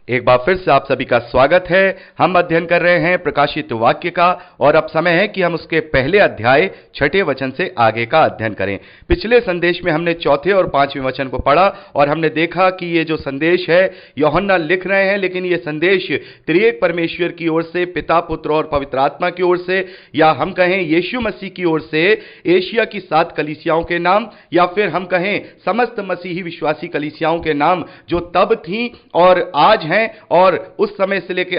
एक बार फिर से आप सभी का स्वागत है। हम अध्ययन कर रहे हैं प्रकाशित वाक्य का और अब समय है कि हम उसके पहले अध्याय 6ठे वचन से आगे का अध्ययन करें। पिछले संदेश में हमने 4थे और 5वें वचन को पढ़ा और हमने देखा कि ये जो संदेश है यूहन्ना लिख रहे हैं, लेकिन ये संदेश त्रिएक परमेश्वर की ओर से, पिता, पुत्र और पवित्र आत्मा की ओर से, या हम कहें यीशु मसीह की ओर से एशिया की 7 कलीसियाओं के नाम, या फिर हम कहें समस्त मसीही विश्वासी कलीसियाओं के नाम जो तब थी और आज हैं, और उस समय से लेकर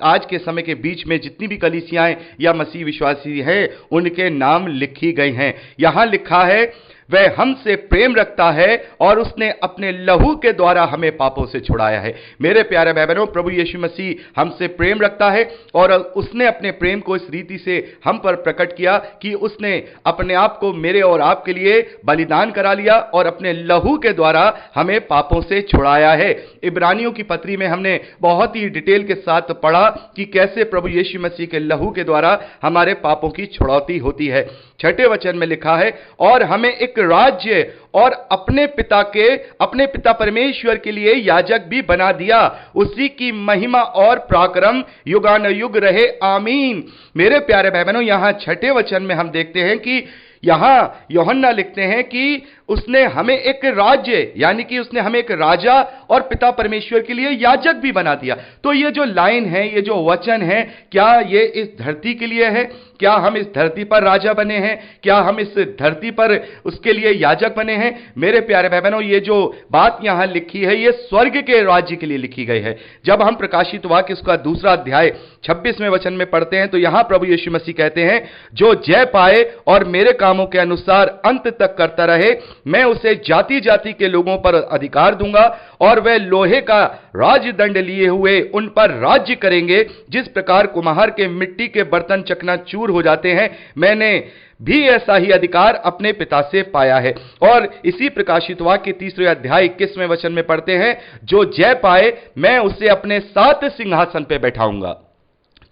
आज के समय के बीच में जितनी भी कलीसियाएं या मसीह विश्वासी हैं उनके नाम लिखी गई हैं। यहां लिखा है, वह हमसे प्रेम रखता है और उसने अपने लहू के द्वारा हमें पापों से छुड़ाया है। मेरे प्यारे भाई बहनों, प्रभु यीशु मसीह हमसे प्रेम रखता है और उसने अपने प्रेम को इस रीति से हम पर प्रकट किया कि उसने अपने आप को मेरे और आपके लिए बलिदान करा लिया और अपने लहू के द्वारा हमें पापों से छुड़ाया है। इब्रानियों की पत्री में हमने बहुत ही डिटेल के साथ पढ़ा कि कैसे प्रभु यीशु मसीह के लहू के द्वारा हमारे पापों की छुड़ौती होती है। 6ठे वचन में लिखा है, और हमें एक राज्य और अपने पिता परमेश्वर के लिए याजक भी बना दिया, उसी की महिमा और पराक्रम युगानुयुग रहे, आमीन। मेरे प्यारे भाई बहनों, यहां 6ठे वचन में हम देखते हैं कि यहां यूहन्ना लिखते हैं कि उसने हमें एक राज्य, यानी कि उसने हमें एक राजा और पिता परमेश्वर के लिए याजक भी बना दिया। तो ये जो लाइन है, ये जो वचन है, क्या ये इस धरती के लिए है? क्या हम इस धरती पर राजा बने हैं? क्या हम इस धरती पर उसके लिए याजक बने हैं? मेरे प्यारे भाई बहनों, ये जो बात यहां लिखी है ये स्वर्ग के राज्य के लिए लिखी गई है। जब हम प्रकाशित वाक्य इसका 2रा अध्याय 26वें वचन में पढ़ते हैं तो यहां प्रभु यीशु मसीह कहते हैं, जो जय पाए और मेरे कामों के अनुसार अंत तक करता रहे, मैं उसे जाति जाति के लोगों पर अधिकार दूंगा और वह लोहे का राजदंड लिए हुए उन पर राज्य करेंगे। जिस प्रकार कुम्हार के मिट्टी के बर्तन चकनाचूर हो जाते हैं, मैंने भी ऐसा ही अधिकार अपने पिता से पाया है। और इसी प्रकाशित वाक्य 3रे अध्याय 21वें वचन में पढ़ते हैं, जो जय पाए मैं उसे अपने साथ सिंहासन पे बैठाऊंगा।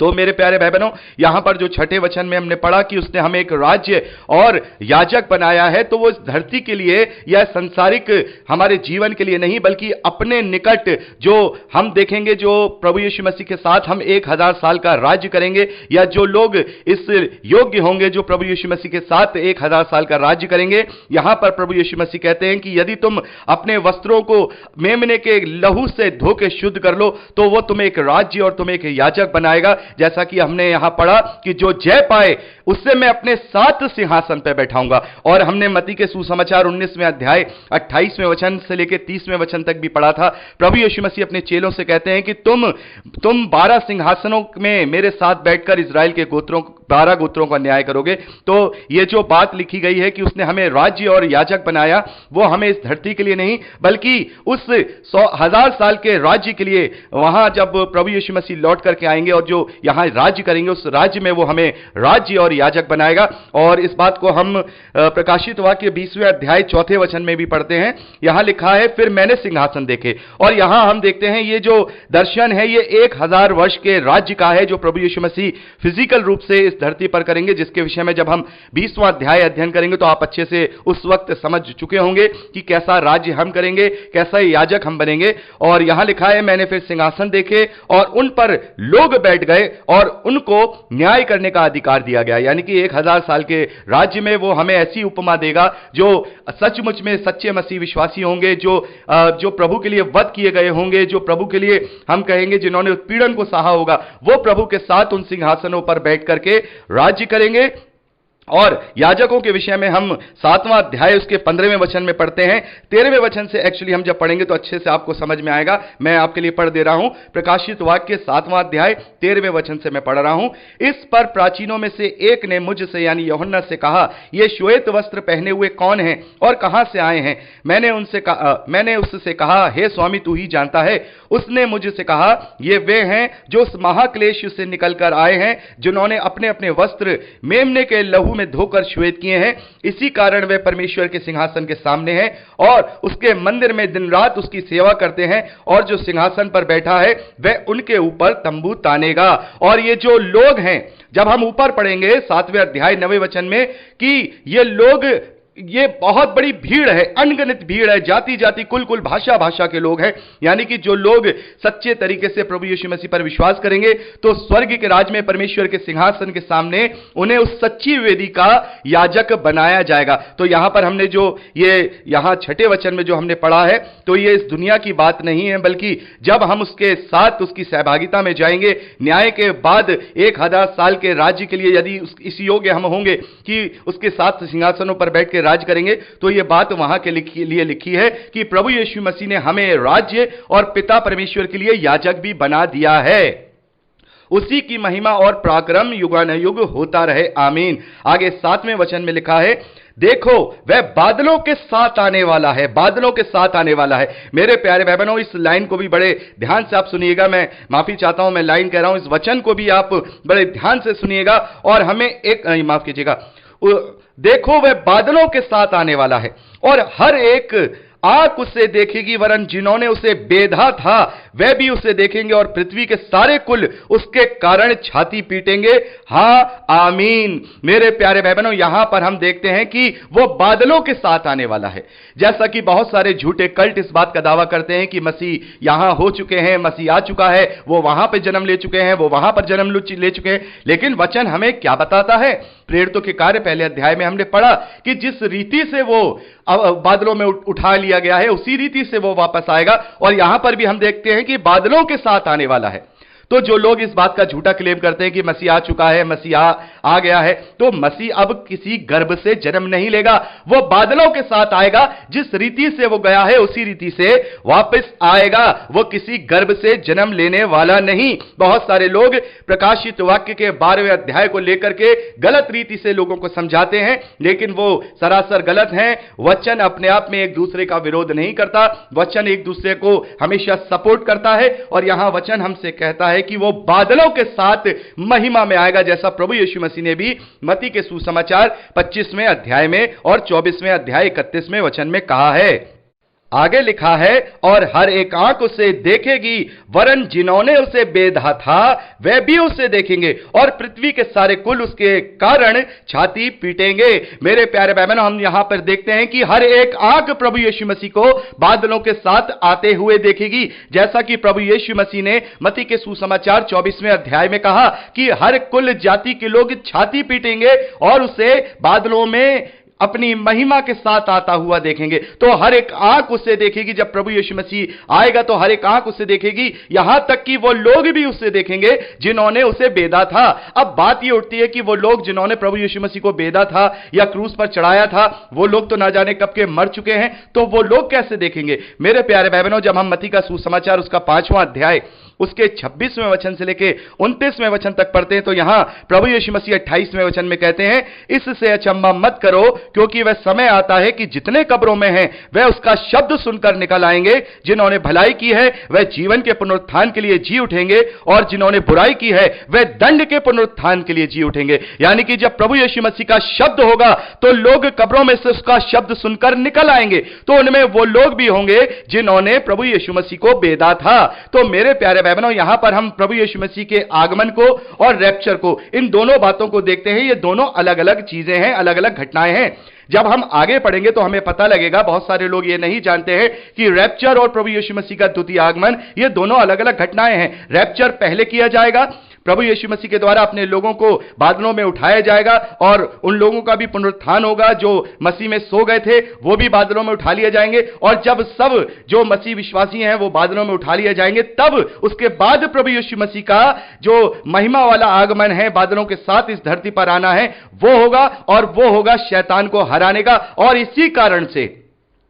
तो मेरे प्यारे भाई बहनों, यहां पर जो 6ठे वचन में हमने पढ़ा कि उसने हमें एक राज्य और याजक बनाया है, तो वो इस धरती के लिए या संसारिक हमारे जीवन के लिए नहीं, बल्कि अपने निकट जो हम देखेंगे, जो प्रभु यीशु मसीह के साथ हम 1000 साल का राज्य करेंगे, या जो लोग इस योग्य होंगे जो प्रभु यीशु मसीह के साथ 1000 साल का राज्य करेंगे। यहां पर प्रभु यीशु मसीह कहते हैं कि यदि तुम अपने वस्त्रों को मेमने के लहू से धो के शुद्ध कर लो तो वो तुम्हें एक राज्य और तुम्हें एक याजक बनाएगा। जैसा कि हमने यहां पढ़ा कि जो जय पाए उससे मैं अपने साथ सिंहासन पर बैठाऊंगा। और हमने मत्ती के सुसमाचार 19वें अध्याय 28वें वचन से लेकर 30वें वचन तक भी पढ़ा था। प्रभु यीशु मसीह अपने चेलों से कहते हैं कि तुम 12 सिंहासनों में मेरे साथ बैठकर इजराइल के 12 गोत्रों का न्याय करोगे। तो ये जो बात लिखी गई है कि उसने हमें राज्य और याजक बनाया, वो हमें इस धरती के लिए नहीं बल्कि उस 1000 साल के राज्य के लिए, वहां जब प्रभु यीशु मसीह लौट करके आएंगे और जो यहां राज्य करेंगे, उस राज्य में वो हमें राज्य और याजक बनाएगा। और इस बात को हम प्रकाशित वाक्य 20वें अध्याय 4थे वचन में भी पढ़ते हैं। यहां लिखा है, फिर मैंने सिंहासन देखे। और यहां हम देखते हैं ये जो दर्शन है ये 1000 वर्ष के राज्य का है जो प्रभु यीशु मसीह फिजिकल रूप से इस धरती पर करेंगे, जिसके विषय में जब हम 20वां अध्याय अध्ययन करेंगे तो आप अच्छे से उस वक्त समझ चुके होंगे कि कैसा राज्य हम करेंगे, कैसा याजक हम बनेंगे। और यहां लिखा है, मैंने फिर सिंहासन देखे और उन पर लोग बैठ गए और उनको न्याय करने का अधिकार दिया गया। यानी कि 1000 साल के राज्य में वो हमें ऐसी उपमा देगा जो सचमुच में सच्चे मसीह विश्वासी होंगे, जो प्रभु के लिए वध किए गए होंगे, जो प्रभु के लिए हम कहेंगे जिन्होंने उत्पीड़न को सहा होगा, वो प्रभु के साथ उन सिंहासनों पर बैठ करके राज्य करेंगे। और याजकों के विषय में हम 7वां अध्याय उसके 15वें वचन में पढ़ते हैं। 13वें वचन से एक्चुअली हम जब पढ़ेंगे तो अच्छे से आपको समझ में आएगा। मैं आपके लिए पढ़ दे रहा हूं, प्रकाशित वाक्य 7वां अध्याय 13वें वचन से मैं पढ़ रहा हूं। इस पर प्राचीनों में से एक ने मुझसे यानी यूहन्ना से कहा, ये श्वेत वस्त्र पहने हुए कौन हैं और कहां से आए हैं? मैंने उससे कहा, हे स्वामी तू ही जानता है। उसने मुझसे कहा, ये वे हैं जो उस महाक्लेश से निकलकर आए हैं, जिन्होंने अपने अपने वस्त्र मेमने के लहू में धोकर श्वेत किए हैं। इसी कारण वे परमेश्वर के सिंहासन के सामने हैं और उसके मंदिर में दिन रात उसकी सेवा करते हैं, और जो सिंहासन पर बैठा है वह उनके ऊपर तंबू तानेगा। और ये जो लोग हैं, जब हम ऊपर पढ़ेंगे 7वें अध्याय 9वें वचन में कि ये लोग ये बहुत बड़ी भीड़ है, अनगिनत भीड़ है, जाति जाति कुल कुल भाषा भाषा के लोग हैं। यानी कि जो लोग सच्चे तरीके से प्रभु यीशु मसीह पर विश्वास करेंगे तो स्वर्ग के राज में परमेश्वर के सिंहासन के सामने उन्हें उस सच्ची वेदी का याजक बनाया जाएगा। तो यहां पर हमने जो ये यहां 6ठे वचन में जो हमने पढ़ा है, तो ये इस दुनिया की बात नहीं है, बल्कि जब हम उसके साथ उसकी सहभागिता में जाएंगे न्याय के बाद 1000 साल के राज्य के लिए, यदि इस योग्य हम होंगे कि उसके साथ सिंहासनों पर बैठ के राज करेंगे, तो यह बात वहां के लिए लिखी है कि प्रभु यीशु मसीह ने हमें राज्य और पिता परमेश्वर के लिए याजक भी बना दिया है। उसी की महिमा और पराक्रम युगानुयुग होता रहे, आमीन। आगे 7वें वचन में लिखा है, देखो वह बादलों के साथ आने वाला है, बादलों के साथ आने वाला है। मेरे प्यारे भाई बहनों, इस लाइन को भी बड़े ध्यान से आप सुनिएगा। मैं माफी चाहता हूं, मैं लाइन कह रहा हूं, इस वचन को भी आप बड़े ध्यान से सुनिएगा और हमें माफ कीजिएगा, देखो वह बादलों के साथ आने वाला है और हर एक आंख उसे देखेगी, वरन जिन्होंने उसे बेधा था वह भी उसे देखेंगे और पृथ्वी के सारे कुल उसके कारण छाती पीटेंगे। हां, आमीन। मेरे प्यारे भाई बहनों, यहां पर हम देखते हैं कि वो बादलों के साथ आने वाला है। जैसा कि बहुत सारे झूठे कल्ट इस बात का दावा करते हैं कि मसीह यहां हो चुके हैं, मसीह आ चुका है, वो वहां पर जन्म ले चुके हैं, वो वहां पर जन्म ले चुके हैं। लेकिन वचन हमें क्या बताता है? प्रेरितों के कार्य पहले अध्याय में हमने पढ़ा कि जिस रीति से वो बादलों में उठा लिया गया है, उसी रीति से वो वापस आएगा। और यहां पर भी हम देखते हैं कि बादलों के साथ आने वाला है। तो जो लोग इस बात का झूठा क्लेम करते हैं कि मसीह आ चुका है, मसीह आ गया है, तो मसीह अब किसी गर्भ से जन्म नहीं लेगा, वो बादलों के साथ आएगा। जिस रीति से वो गया है उसी रीति से वापस आएगा, वो किसी गर्भ से जन्म लेने वाला नहीं। बहुत सारे लोग प्रकाशित वाक्य के 12वें अध्याय को लेकर के गलत रीति से लोगों को समझाते हैं, लेकिन वो सरासर गलत हैं। वचन अपने आप में एक दूसरे का विरोध नहीं करता, वचन एक दूसरे को हमेशा सपोर्ट करता है। और यहां वचन हमसे कहता है कि वो बादलों के साथ महिमा में आएगा, जैसा प्रभु यीशु मसीह ने भी मत्ती के सुसमाचार 25वें अध्याय में और 24वें अध्याय 31वें वचन में कहा है। आगे लिखा है, और हर एक आंख उसे देखेगी, वरन जिन्होंने उसे बेधा था वह भी उसे देखेंगे और पृथ्वी के सारे कुल उसके कारण छाती पीटेंगे। मेरे प्यारे भाई बहनों, हम यहां पर देखते हैं कि हर एक आंख प्रभु यीशु मसीह को बादलों के साथ आते हुए देखेगी, जैसा कि प्रभु यीशु मसीह ने मत्ती के सुसमाचार 24वें अध्याय में कहा कि हर कुल जाति के लोग छाती पीटेंगे और उसे बादलों में अपनी महिमा के साथ आता हुआ देखेंगे। तो हर एक आंख उसे देखेगी। जब प्रभु यीशु मसीह आएगा तो हर एक आंख उसे देखेगी, यहां तक कि वो लोग भी उसे देखेंगे जिन्होंने उसे बेधा था। अब बात ये उठती है कि वो लोग जिन्होंने प्रभु यीशु मसीह को बेधा था या क्रूस पर चढ़ाया था, वो लोग तो ना जाने कब के मर चुके हैं, तो वो लोग कैसे देखेंगे? मेरे प्यारे भाई बहनों, जब हम मत्ती का सुसमाचार उसका 5वां अध्याय उसके 26वें वचन से लेके 29वें वचन तक पढ़ते हैं, तो यहां प्रभु यीशु मसीह 28वें वचन में कहते हैं, इससे अचंभा मत करो, क्योंकि वह समय आता है कि जितने कब्रों में हैं वह उसका शब्द सुनकर निकल आएंगे। जिन्होंने भलाई की है वह जीवन के पुनरुत्थान के लिए जी उठेंगे, और जिन्होंने बुराई की है वह दंड के पुनरुत्थान के लिए जी उठेंगे। यानी कि जब प्रभु यीशु मसीह का शब्द होगा तो लोग कब्रों में से उसका शब्द सुनकर निकल आएंगे। तो उनमें वो लोग भी होंगे जिन्होंने प्रभु यीशु मसीह को बेधा था। तो मेरे प्यारे भाई बहनों, यहां पर हम प्रभु यीशु मसीह के आगमन को और रैप्चर को, इन दोनों बातों को देखते हैं। ये दोनों अलग अलग चीजें हैं, अलग अलग घटनाएं हैं। जब हम आगे पढ़ेंगे तो हमें पता लगेगा, बहुत सारे लोग ये नहीं जानते हैं कि रैप्चर और प्रभु यीशु मसीह का द्वितीय आगमन ये दोनों अलग अलग घटनाएं हैं। रैप्चर पहले किया जाएगा, प्रभु यीशु मसीह के द्वारा अपने लोगों को बादलों में उठाया जाएगा, और उन लोगों का भी पुनरुत्थान होगा जो मसीह में सो गए थे, वो भी बादलों में उठा लिए जाएंगे। और जब सब जो मसीह विश्वासी हैं वो बादलों में उठा लिए जाएंगे, तब उसके बाद प्रभु यीशु मसीह का जो महिमा वाला आगमन है, बादलों के साथ इस धरती पर आना है, वो होगा, और वो होगा शैतान को हराने का। और इसी कारण से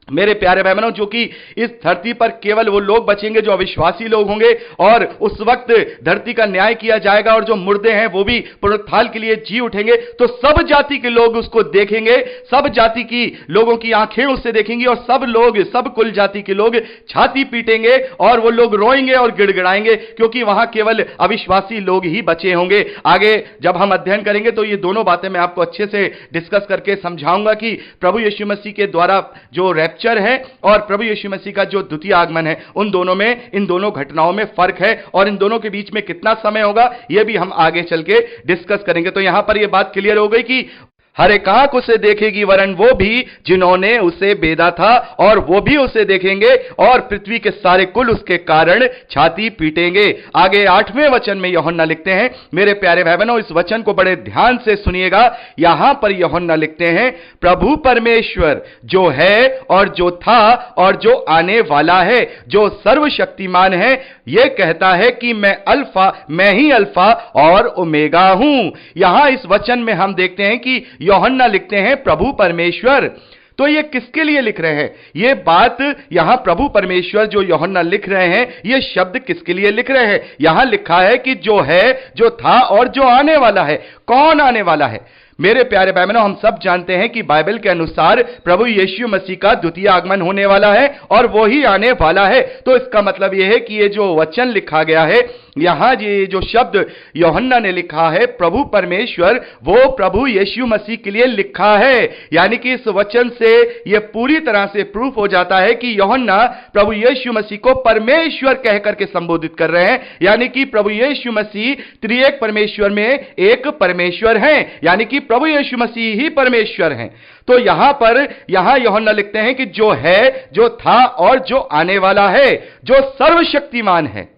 मेरे प्यारे भाई बहनों, जो कि इस धरती पर केवल वो लोग बचेंगे जो अविश्वासी लोग होंगे, और उस वक्त धरती का न्याय किया जाएगा और जो मुर्दे हैं वो भी पुनरुत्थान के लिए जी उठेंगे। तो सब जाति के लोग उसको देखेंगे, सब जाति की लोगों की आंखें उससे देखेंगी, और सब लोग, सब कुल जाति के लोग छाती पीटेंगे और वो लोग रोएंगे और गिड़गिड़ाएंगे, क्योंकि वहां केवल अविश्वासी लोग ही बचे होंगे। आगे जब हम अध्ययन करेंगे तो ये दोनों बातें मैं आपको अच्छे से डिस्कस करके समझाऊंगा कि प्रभु यीशु मसीह के द्वारा जो रैप्चर है और प्रभु यीशु मसीह का जो द्वितीय आगमन है, उन दोनों में, इन दोनों घटनाओं में फर्क है, और इन दोनों के बीच में कितना समय होगा यह भी हम आगे चल के डिस्कस करेंगे। तो यहां पर यह बात क्लियर हो गई कि हर एक आंख उसे देखेगी, वरन वो भी जिन्होंने उसे बेधा था, और वो भी उसे देखेंगे, और पृथ्वी के सारे कुल उसके कारण छाती पीटेंगे। आगे 8वें वचन में यूहन्ना लिखते हैं, मेरे प्यारे भाई बहनों, इस वचन को बड़े ध्यान से सुनिएगा। यहां पर यूहन्ना लिखते हैं, प्रभु परमेश्वर जो है और जो था और जो आने वाला है, जो सर्वशक्तिमान है, यह कहता है कि मैं ही अल्फा और ओमेगा हूं। यहां इस वचन में हम देखते हैं कि यूहन्ना लिखते हैं प्रभु परमेश्वर। तो ये किसके लिए लिख रहे हैं? ये बात यहां प्रभु परमेश्वर जो यूहन्ना लिख रहे हैं, ये शब्द किसके लिए लिख रहे हैं? यहां लिखा है कि जो है, जो था और जो आने वाला है। कौन आने वाला है? मेरे प्यारे भाई बहनों, हम सब जानते हैं कि बाइबल के अनुसार प्रभु यीशु मसीह का द्वितीय आगमन होने वाला है और वो ही आने वाला है। तो इसका मतलब यह है कि ये जो वचन लिखा गया है, यहां ये जो शब्द यूहन्ना ने लिखा है प्रभु परमेश्वर, वो प्रभु यीशु मसीह के लिए लिखा है। यानी कि इस वचन से यह पूरी तरह से प्रूफ हो जाता है कि यूहन्ना प्रभु यीशु मसीह को परमेश्वर कहकर के संबोधित कर रहे हैं। यानी कि प्रभु यीशु मसीह त्रिएक परमेश्वर में एक परमेश्वर हैं, यानी कि प्रभु यीशु मसीह ही परमेश्वर हैं। तो यहां यूहन्ना लिखते हैं कि जो है, जो था और जो आने वाला है, जो सर्वशक्तिमान है।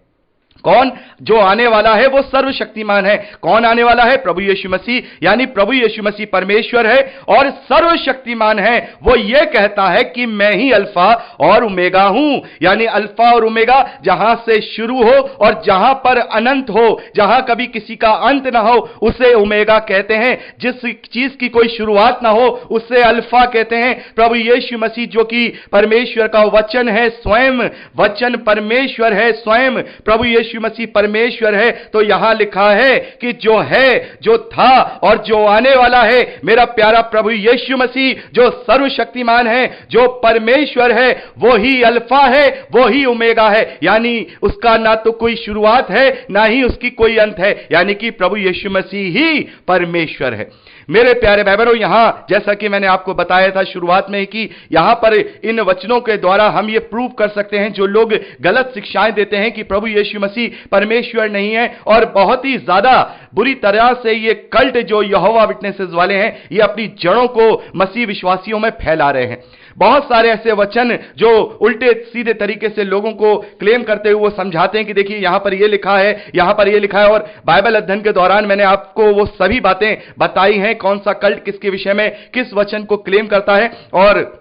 कौन? जो आने वाला है वो सर्वशक्तिमान है। कौन आने वाला है? प्रभु यीशु मसीह। यानी प्रभु यीशु मसीह परमेश्वर है और सर्वशक्तिमान है। वो ये कहता है कि मैं ही अल्फा और ओमेगा हूं। यानी अल्फा और ओमेगा, जहां से शुरू हो और जहां पर अनंत हो, जहां कभी किसी का अंत ना हो, उसे ओमेगा कहते हैं। जिस चीज की कोई शुरुआत ना हो, उसे अल्फा कहते हैं। प्रभु यीशु मसीह जो कि परमेश्वर का वचन है, स्वयं वचन परमेश्वर है, स्वयं प्रभु यीशु मसीह परमेश्वर है। तो यहां लिखा है कि जो है, जो था और जो आने वाला है, मेरा प्यारा प्रभु यीशु मसीह जो सर्वशक्तिमान है, जो परमेश्वर है, वो ही अल्फा है, वो ही ओमेगा है। यानी उसका ना तो कोई शुरुआत है, ना ही उसकी कोई अंत है। यानी कि प्रभु यीशु मसीह ही परमेश्वर है। मेरे प्यारे भाई बहनों, यहां जैसा कि मैंने आपको बताया था शुरुआत में कि यहां पर इन वचनों के द्वारा हम यह प्रूव कर सकते हैं, जो लोग गलत शिक्षाएं देते हैं कि प्रभु यीशु मसीह परमेश्वर नहीं है, और बहुत ही ज्यादा बुरी तरह से ये कल्ट जो यहोवा विटनेसेस वाले हैं, ये अपनी जड़ों को मसीह विश्वासियों में फैला रहे हैं। बहुत सारे ऐसे वचन जो उल्टे सीधे तरीके से लोगों को क्लेम करते हुए वो समझाते हैं कि देखिए यहां पर ये लिखा है, यहां पर ये लिखा है। और बाइबल अध्ययन के दौरान मैंने आपको वो सभी बातें बताई हैं, कौन सा कल्ट किसके विषय में किस वचन को क्लेम करता है। और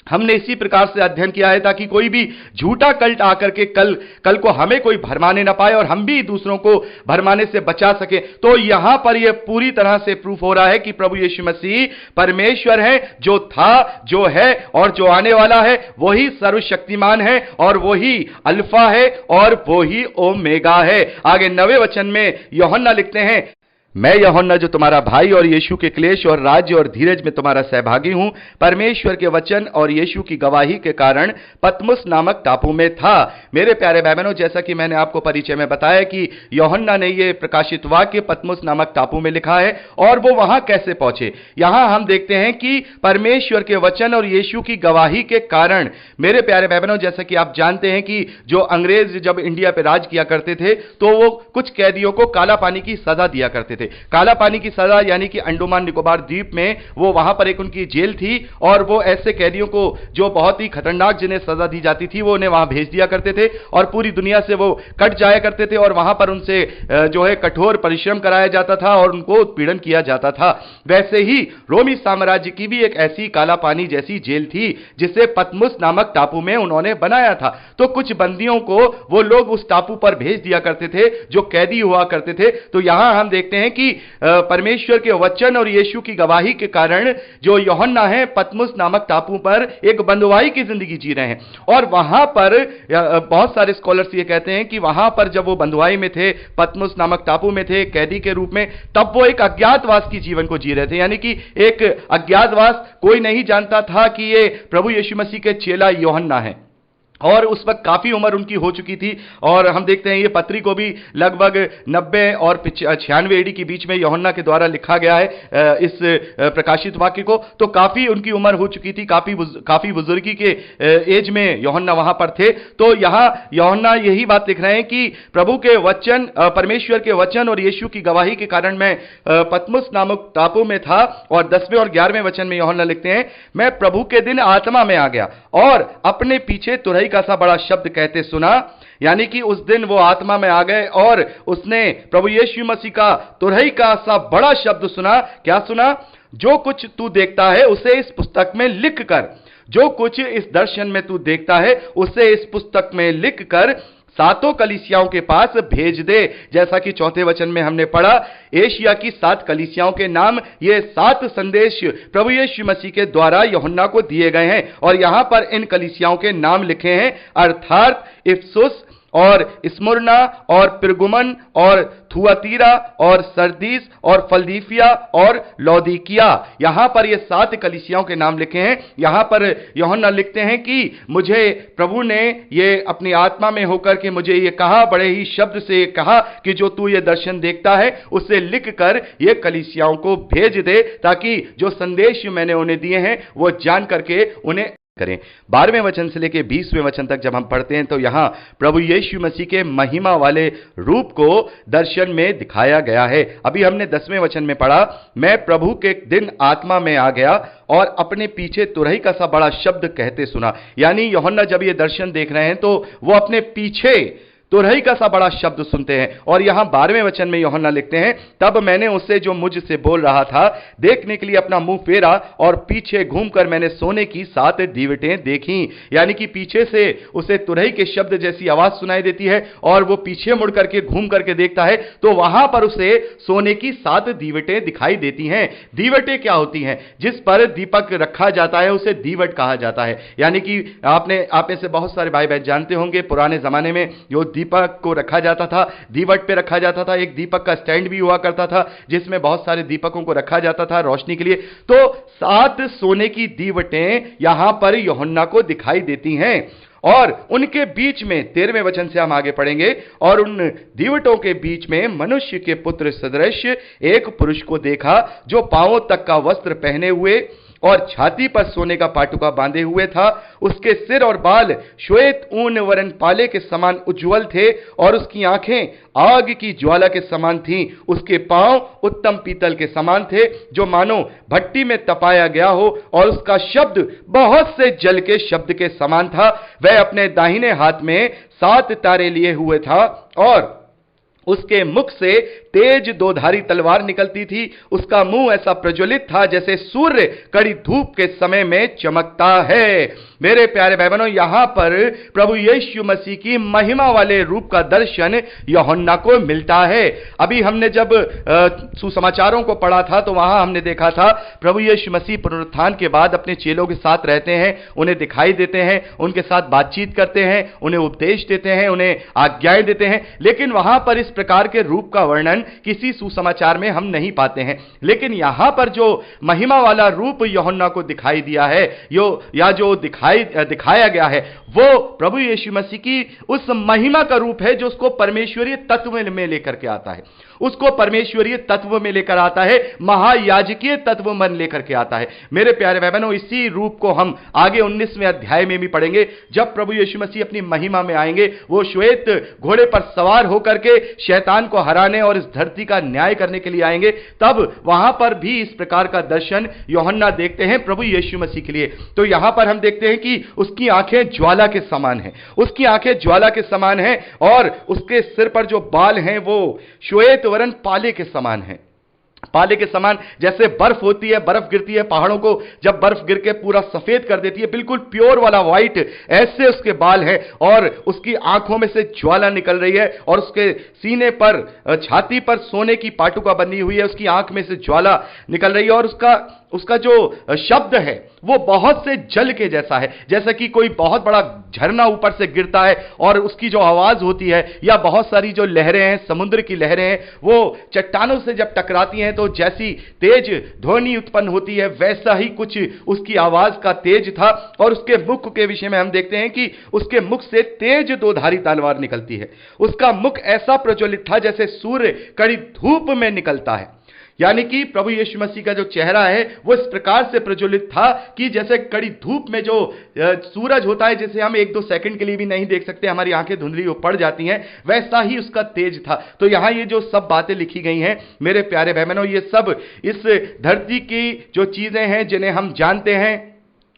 हमने इसी प्रकार से अध्ययन किया है ताकि कोई भी झूठा कल्ट आकर के कल को हमें कोई भरमाने ना पाए और हम भी दूसरों को भरमाने से बचा सके। तो यहां पर यह पूरी तरह से प्रूफ हो रहा है कि प्रभु यीशु मसीह परमेश्वर है, जो था, जो है और जो आने वाला है, वही सर्वशक्तिमान है और वही अल्फा है और वही ओमेगा है। आगे 9वें वचन में यूहन्ना लिखते हैं, मैं यूहन्ना जो तुम्हारा भाई और यीशु के क्लेश और राज्य और धीरज में तुम्हारा सहभागी हूं, परमेश्वर के वचन और यीशु की गवाही के कारण पतमुस नामक टापू में था। मेरे प्यारे भाई बहनों, जैसा कि मैंने आपको परिचय में बताया कि यूहन्ना ने यह प्रकाशित वाक्य पतमुस नामक टापू में लिखा है। और वो वहां कैसे पहुंचे? यहां हम देखते हैं कि परमेश्वर के वचन और यीशु की गवाही के कारण, मेरे प्यारे भाई बहनों, जैसा कि आप जानते हैं कि जो अंग्रेज जब इंडिया पे राज किया करते थे, तो वो कुछ कैदियों को काला पानी की सजा दिया करते थे। काला पानी की सजा यानी कि अंडमान निकोबार द्वीप में वो वहां पर एक उनकी जेल थी, और वो ऐसे कैदियों को जो बहुत ही खतरनाक जिन्हें सजा दी जाती थी, वो उन्हें वहां भेज दिया करते थे और पूरी दुनिया से वो कट जाया करते थे और वहां पर उनसे जो है कठोर परिश्रम कराया जाता था और उनको उत्पीड़न किया जाता था। वैसे ही रोमी साम्राज्य की भी एक ऐसी काला पानी जैसी जेल थी जिसे पतमुस नामक टापू में उन्होंने बनाया था। तो कुछ बंदियों को वो लोग उस टापू पर भेज दिया करते थे जो कैदी हुआ करते थे। तो यहां हम देखते हैं कि परमेश्वर के वचन और यीशु की गवाही के कारण जो यूहन्ना है पतमुस नामक टापू पर एक बंधुआई की जिंदगी जी रहे हैं। और वहां पर बहुत सारे स्कॉलर्स ये कहते हैं कि वहां पर जब वो बंधुआई में थे, पतमुस नामक टापू में थे कैदी के रूप में, तब वो एक अज्ञातवास की जीवन को जी रहे थे। यानी कि एक अज्ञातवास, कोई नहीं जानता था कि ये प्रभु यीशु मसीह के चेला यूहन्ना है। और उस वक्त काफी उम्र उनकी हो चुकी थी। और हम देखते हैं ये पत्री को भी लगभग 90 और 96 एडी के बीच में यूहन्ना के द्वारा लिखा गया है, इस प्रकाशित वाक्य को। तो काफी उनकी उम्र हो चुकी थी, काफी बुजुर्गी के एज में यूहन्ना वहां पर थे। तो यहां यूहन्ना यही बात लिख रहे हैं कि प्रभु के वचन, परमेश्वर के वचन और यीशु की गवाही के कारण मैं पतमुस नामक टापू में था। और 10वें और 11वें वचन में यूहन्ना लिखते हैं, मैं प्रभु के दिन आत्मा में आ गया और अपने पीछे तुरही का सा बड़ा शब्द कहते सुना। यानी कि उस दिन वो आत्मा में आ गए और उसने प्रभु यीशु मसीह का तुरही का सा बड़ा शब्द सुना। क्या सुना? जो कुछ तू देखता है उसे इस पुस्तक में लिख कर, जो कुछ इस दर्शन में तू देखता है उसे इस पुस्तक में लिख कर सातों कलीसियाओं के पास भेज दे। जैसा कि 4वें वचन में हमने पढ़ा, एशिया की 7 कलीसियाओं के नाम, ये 7 संदेश प्रभु यीशु मसीह के द्वारा यूहन्ना को दिए गए हैं। और यहां पर इन कलीसियाओं के नाम लिखे हैं, अर्थात इफसुस और स्मुरना और पिरगुमन और थुआतीरा और सरदीस और फिलदिफिया और लौदीकिया। यहां पर ये 7 कलीसियाओं के नाम लिखे हैं। यहां पर यूहन्ना लिखते हैं कि मुझे प्रभु ने ये अपनी आत्मा में होकर के मुझे ये कहा, बड़े ही शब्द से कहा कि जो तू ये दर्शन देखता है उसे लिख कर ये कलीसियाओं को भेज दे, ताकि जो संदेश मैंने उन्हें दिए हैं वो जान करके उन्हें करें। 12वें वचन से लेकर 20वें वचन तक जब हम पढ़ते हैं तो यहां प्रभु यीशु मसीह के महिमा वाले रूप को दर्शन में दिखाया गया है। अभी हमने 10वें वचन में पढ़ा, मैं प्रभु के दिन आत्मा में आ गया और अपने पीछे तुरही का सा बड़ा शब्द कहते सुना। यानी यूहन्ना जब ये दर्शन देख रहे हैं तो वो अपने पीछे तुरही का सा बड़ा शब्द सुनते हैं। और यहां 12वें वचन में यूहन्ना लिखते हैं, तब मैंने उसे जो मुझसे बोल रहा था देखने के लिए अपना मुंह फेरा और पीछे घूमकर मैंने सोने की 7 दीवटें देखी। यानी कि पीछे से उसे तुरही के शब्द जैसी आवाज सुनाई देती है और वो पीछे मुड़ करके घूम करके देखता है तो वहां पर उसे सोने की 7 दीवटें दिखाई देती हैं। दीवटें क्या होती हैं? जिस पर दीपक रखा जाता है उसे दीवट कहा जाता है। यानी कि आप में से बहुत सारे भाई बहन जानते होंगे, पुराने जमाने में जो दीपक को रखा जाता था, दीवट पे रखा जाता था। एक दीपक का स्टैंड भी हुआ करता था जिसमें बहुत सारे दीपकों को रखा जाता था रोशनी के लिए। तो 7 सोने की दीवटें यहां पर यूहन्ना को दिखाई देती हैं और उनके बीच में 13वें वचन से हम आगे पढ़ेंगे, और उन दीवटों के बीच में मनुष्य के पुत्र सदृश एक पुरुष को देखा जो पांवों तक का वस्त्र पहने हुए और छाती पर सोने का पाटुका बांधे हुए था। उसके सिर और बाल श्वेत ऊन वरन पाले के समान उज्जवल थे और उसकी आंखें आग की ज्वाला के समान थीं। उसके पांव उत्तम पीतल के समान थे जो मानो भट्टी में तपाया गया हो, और उसका शब्द बहुत से जल के शब्द के समान था। वह अपने दाहिने हाथ में 7 तारे लिए हुए था और उसके मुख से तेज 2धारी तलवार निकलती थी। उसका मुंह ऐसा प्रज्वलित था जैसे सूर्य कड़ी धूप के समय में चमकता है। मेरे प्यारे भाई बहनों, यहां पर प्रभु यीशु मसीह की महिमा वाले रूप का दर्शन यूहन्ना को मिलता है। अभी हमने जब सुसमाचारों को पढ़ा था तो वहां हमने देखा था प्रभु यीशु मसीह पुनरुत्थान के बाद अपने चेलों के साथ रहते हैं, उन्हें दिखाई देते हैं, उनके साथ बातचीत करते हैं, उन्हें उपदेश देते हैं, उन्हें आज्ञाएं देते हैं। लेकिन वहां पर इस प्रकार के रूप का वर्णन किसी सुसमाचार में हम नहीं पाते हैं। लेकिन यहां पर जो महिमा वाला रूप यूहन्ना को दिखाई दिया है, जो दिखाया गया है, वो प्रभु यीशु मसीह की उस महिमा का रूप है जो उसको परमेश्वरीय तत्व में लेकर के आता है, उसको परमेश्वरीय तत्व में लेकर आता है, महायाजकीय तत्व मन लेकर के आता है। मेरे प्यारे भाई बहनों, इसी रूप को हम आगे 19वें अध्याय में भी पढ़ेंगे। जब प्रभु यीशु मसीह अपनी महिमा में आएंगे, वो श्वेत घोड़े पर सवार होकर के शैतान को हराने और इस धरती का न्याय करने के लिए आएंगे, तब वहां पर भी इस प्रकार का दर्शन यूहन्ना देखते हैं प्रभु यीशु मसीह के लिए। तो यहां पर हम देखते हैं कि उसकी आंखें ज्वाला के समान हैं, उसकी आंखें ज्वाला के समान हैं और उसके सिर पर जो बाल हैं वो श्वेत वरन पाले के समान है। पाले के समान, जैसे बर्फ होती है, बर्फ गिरती है पहाड़ों को, जब बर्फ गिर के पूरा सफेद कर देती है, बिल्कुल प्योर वाला व्हाइट, ऐसे उसके बाल हैं और उसकी आंखों में से ज्वाला निकल रही है और उसके सीने पर, छाती पर सोने की पाटुका बंधी हुई है, उसकी आंख में से ज्वाला निकल रही है और उसका उसका जो शब्द है वो बहुत से जल के जैसा है, जैसा कि कोई बहुत बड़ा झरना ऊपर से गिरता है और उसकी जो आवाज होती है, या बहुत सारी जो लहरें हैं, समुद्र की लहरें हैं, वो चट्टानों से जब टकराती हैं तो जैसी तेज ध्वनि उत्पन्न होती है, वैसा ही कुछ उसकी आवाज का तेज था। और उसके मुख के विषय में हम देखते हैं कि उसके मुख से तेज दोधारी तलवार निकलती है। उसका मुख ऐसा प्रज्वलित था जैसे सूर्य कड़ी धूप में निकलता है। यानी कि प्रभु यीशु मसीह का जो चेहरा है वो इस प्रकार से प्रज्वलित था कि जैसे कड़ी धूप में जो सूरज होता है, जिसे हम 1-2 सेकंड के लिए भी नहीं देख सकते, हमारी आंखें धुंधली हो पड़ जाती हैं, वैसा ही उसका तेज था। तो यहां ये जो सब बातें लिखी गई हैं मेरे प्यारे भाई बहनों, ये सब इस धरती की जो चीजें हैं जिन्हें हम जानते हैं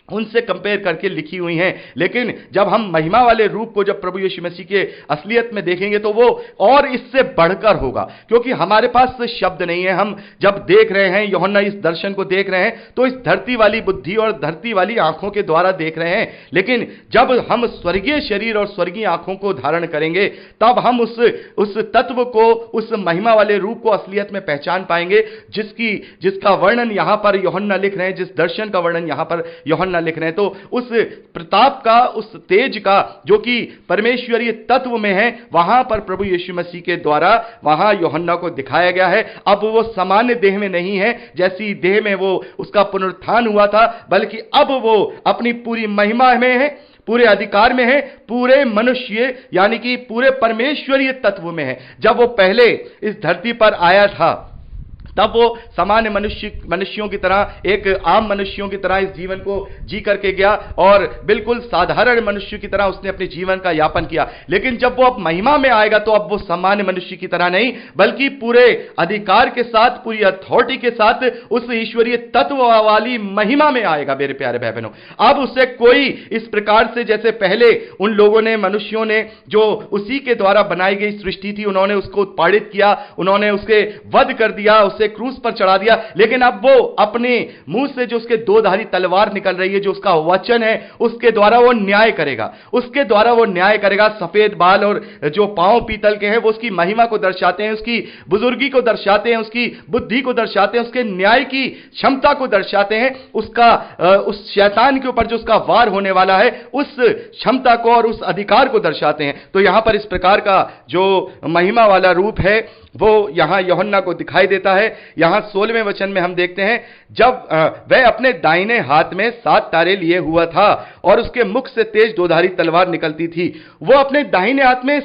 उनसे कंपेयर करके लिखी हुई हैं। लेकिन जब हम महिमा वाले रूप को जब प्रभु यीशु मसीह के असलियत में देखेंगे तो वो और इससे बढ़कर होगा, क्योंकि हमारे पास शब्द नहीं है। हम जब देख रहे हैं, यूहन्ना इस दर्शन को देख रहे हैं तो इस धरती वाली बुद्धि और धरती वाली आंखों के द्वारा देख रहे हैं। लेकिन जब हम स्वर्गीय शरीर और स्वर्गीय आंखों को धारण करेंगे तब हम उस तत्व को, उस महिमा वाले रूप को असलियत में पहचान पाएंगे, जिसका वर्णन यहां पर यूहन्ना लिख रहे हैं, जिस दर्शन का वर्णन यहां पर यूहन्ना लिख रहे हैं। तो उस प्रताप का, उस तेज का जो कि परमेश्वरीय तत्व में है, वहां पर प्रभु यीशु मसीह के द्वारा वहां यूहन्ना को दिखाया गया है। अब वो सामान्य देह में नहीं है जैसी देह में वो उसका पुनरुत्थान हुआ था, बल्कि अब वो अपनी पूरी महिमा में है, पूरे अधिकार में है, पूरे मनुष्य यानी कि पूरे परमेश्वरीय तत्व में है। जब वो पहले इस धरती पर आया था तब वो सामान्य मनुष्यों की तरह, एक आम मनुष्यों की तरह इस जीवन को जी करके गया और बिल्कुल साधारण मनुष्य की तरह उसने अपने जीवन का यापन किया। लेकिन जब वो अब महिमा में आएगा तो अब वो सामान्य मनुष्य की तरह नहीं, बल्कि पूरे अधिकार के साथ, पूरी अथॉरिटी के साथ उस ईश्वरीय तत्व वाली महिमा में आएगा। मेरे प्यारे भाई बहनों, अब उसे कोई इस प्रकार से, जैसे पहले उन लोगों ने, मनुष्यों ने, जो उसी के द्वारा बनाई गई सृष्टि थी, उन्होंने उसको उत्पादित किया, उन्होंने उसके वध कर दिया, उसे क्रूस पर चढ़ा दिया। लेकिन अब वो अपने मुंह से जो उसके दोधारी तलवार निकल रही है, जो उसका वचन है, उसके द्वारा वो न्याय करेगा, उसके द्वारा वो न्याय करेगा। सफेद बाल और जो पांव पीतल के हैं वो उसकी महिमा को दर्शाते हैं, उसकी बुजुर्गी को दर्शाते हैं, उसकी बुद्धि को दर्शाते हैं, उसके न्याय की क्षमता को दर्शाते हैं, उसका उस शैतान के ऊपर जो उसका वार होने वाला है उस क्षमता को और उस अधिकार को दर्शाते हैं। तो यहां पर इस प्रकार का जो महिमा वाला रूप है वो यहां यूहन्ना को दिखाई देता है। यहां 16वें वचन में हम देखते हैं, जब वह अपने दाहिने हाथ में 7 तारे लिए हुआ था और उसके मुख से तेज दोधारी तलवार निकलती थी। वो अपने दाहिने हाथ में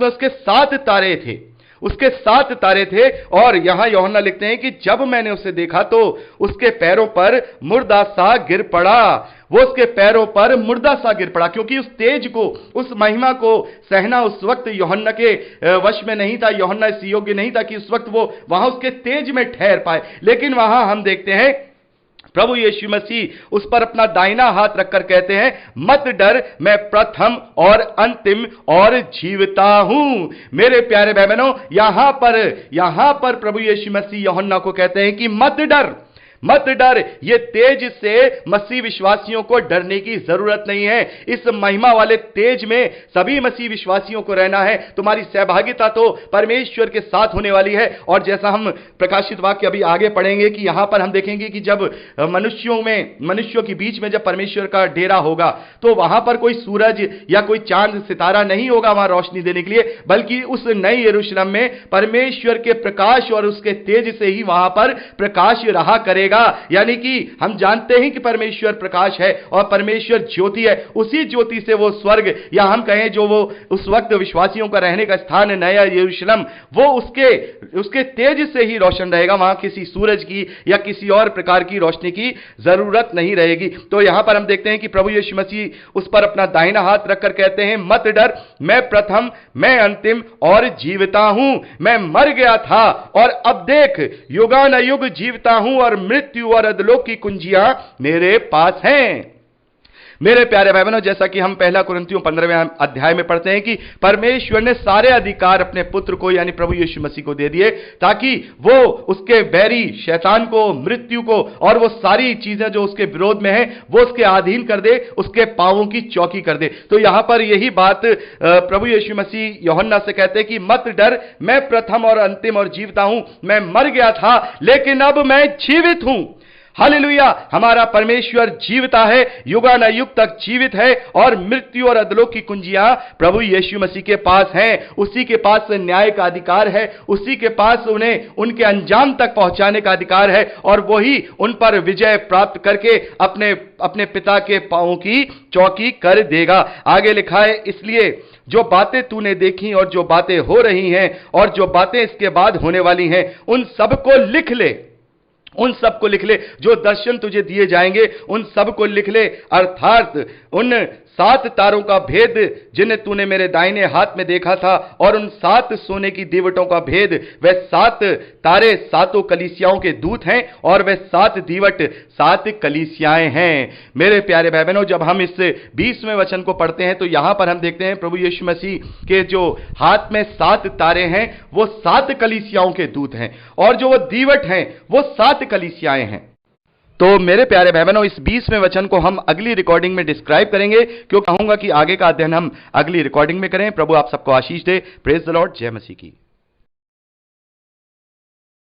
उसके 7 तारे थे, उसके 7 तारे थे। और यहां यूहन्ना लिखते हैं कि जब मैंने उसे देखा तो उसके पैरों पर मुर्दा सा गिर पड़ा। वो उसके पैरों पर मुर्दा सा गिर पड़ा, क्योंकि उस तेज को, उस महिमा को सहना उस वक्त यूहन्ना के वश में नहीं था। यूहन्ना इस योग्य नहीं था कि उस वक्त वो वहां उसके तेज में ठहर पाए। लेकिन वहां हम देखते हैं प्रभु यीशु मसीह उस पर अपना दाहिना हाथ रखकर कहते हैं, मत डर, मैं प्रथम और अंतिम और जीवता हूं। मेरे प्यारे भाई बहनों, यहां पर प्रभु यीशु मसीह यूहन्ना को कहते हैं कि मत डर, मत डर। ये तेज से मसीह विश्वासियों को डरने की जरूरत नहीं है। इस महिमा वाले तेज में सभी मसीह विश्वासियों को रहना है। तुम्हारी सहभागिता तो परमेश्वर के साथ होने वाली है। और जैसा हम प्रकाशित वाक्य अभी आगे पढ़ेंगे कि यहां पर हम देखेंगे कि जब मनुष्यों के बीच में जब परमेश्वर का डेरा होगा तो वहां पर कोई सूरज या कोई चांद सितारा नहीं होगा वहां रोशनी देने के लिए, बल्कि उस नई यरूशलेम में परमेश्वर के प्रकाश और उसके तेज से ही वहां पर प्रकाश रहा करेगा। यानी कि हम जानते हैं कि परमेश्वर प्रकाश है और परमेश्वर ज्योति है। उसी ज्योति से वो स्वर्ग, या हम कहें जो वो उस वक्त विश्वासियों का रहने का स्थान है, नया यरूशलेम, वो उसके तेज से ही रोशन रहेगा। वहां किसी सूरज की या किसी और प्रकार की रोशनी की जरूरत नहीं रहेगी। तो यहां पर हम देखते हैं कि प्रभु यीशु मसीह उस पर अपना दाहिना हाथ रखकर कहते हैं, मत डर, मैं प्रथम, मैं अंतिम और जीवता हूं। मैं मर गया था और अब देख युगानुयुग जीवता हूं और मृत्यु और अधोलोक की कुंजियां मेरे पास हैं। मेरे प्यारे भाई बहनों, जैसा कि हम पहला कुरिन्थियों 15वें अध्याय में पढ़ते हैं कि परमेश्वर ने सारे अधिकार अपने पुत्र को यानी प्रभु यीशु मसीह को दे दिए ताकि वो उसके बैरी शैतान को, मृत्यु को और वो सारी चीजें जो उसके विरोध में है वो उसके अधीन कर दे, उसके पांवों की चौकी कर दे। तो यहां पर यही बात प्रभु यीशु मसीह यूहन्ना से कहते हैं कि मत डर, मैं प्रथम और अंतिम और जीविता हूं। मैं मर गया था लेकिन अब मैं जीवित हूं। हालेलुया! हमारा परमेश्वर जीविता है, युगानुयुग तक जीवित है और मृत्यु और अधोलोक की कुंजियां प्रभु यीशु मसीह के पास हैं। उसी के पास न्याय का अधिकार है, उसी के पास उन्हें उनके अंजाम तक पहुंचाने का अधिकार है और वही उन पर विजय प्राप्त करके अपने पिता के पांवों की चौकी कर देगा। आगे लिखा है, इसलिए जो बातें तूने देखी और जो बातें हो रही हैं और जो बातें इसके बाद होने वाली हैं, उन सबको लिख ले। उन सबको लिख ले, जो दर्शन तुझे दिए जाएंगे उन सबको लिख ले, अर्थात उन 7 तारों का भेद जिन्हें तूने मेरे दाहिने हाथ में देखा था और उन 7 सोने की दीवटों का भेद। वह 7 तारे 7 कलीसियाओं के दूत हैं और वह 7 दीवट 7 कलीसियाएं हैं। मेरे प्यारे भाई बहनों, जब हम इस 20वें वचन को पढ़ते हैं तो यहां पर हम देखते हैं प्रभु यीशु मसीह के जो हाथ में 7 तारे हैं वो 7 कलीसियाओं के दूत हैं और जो वो दीवट हैं वो 7 कलीसियाएं हैं। तो मेरे प्यारे भाई बहनों, इस 20वें वचन को हम अगली रिकॉर्डिंग में डिस्क्राइब करेंगे, क्योंकि कहूंगा कि आगे का अध्ययन हम अगली रिकॉर्डिंग में करें। प्रभु आप सबको आशीष दे। Praise the lord. जय मसीह की।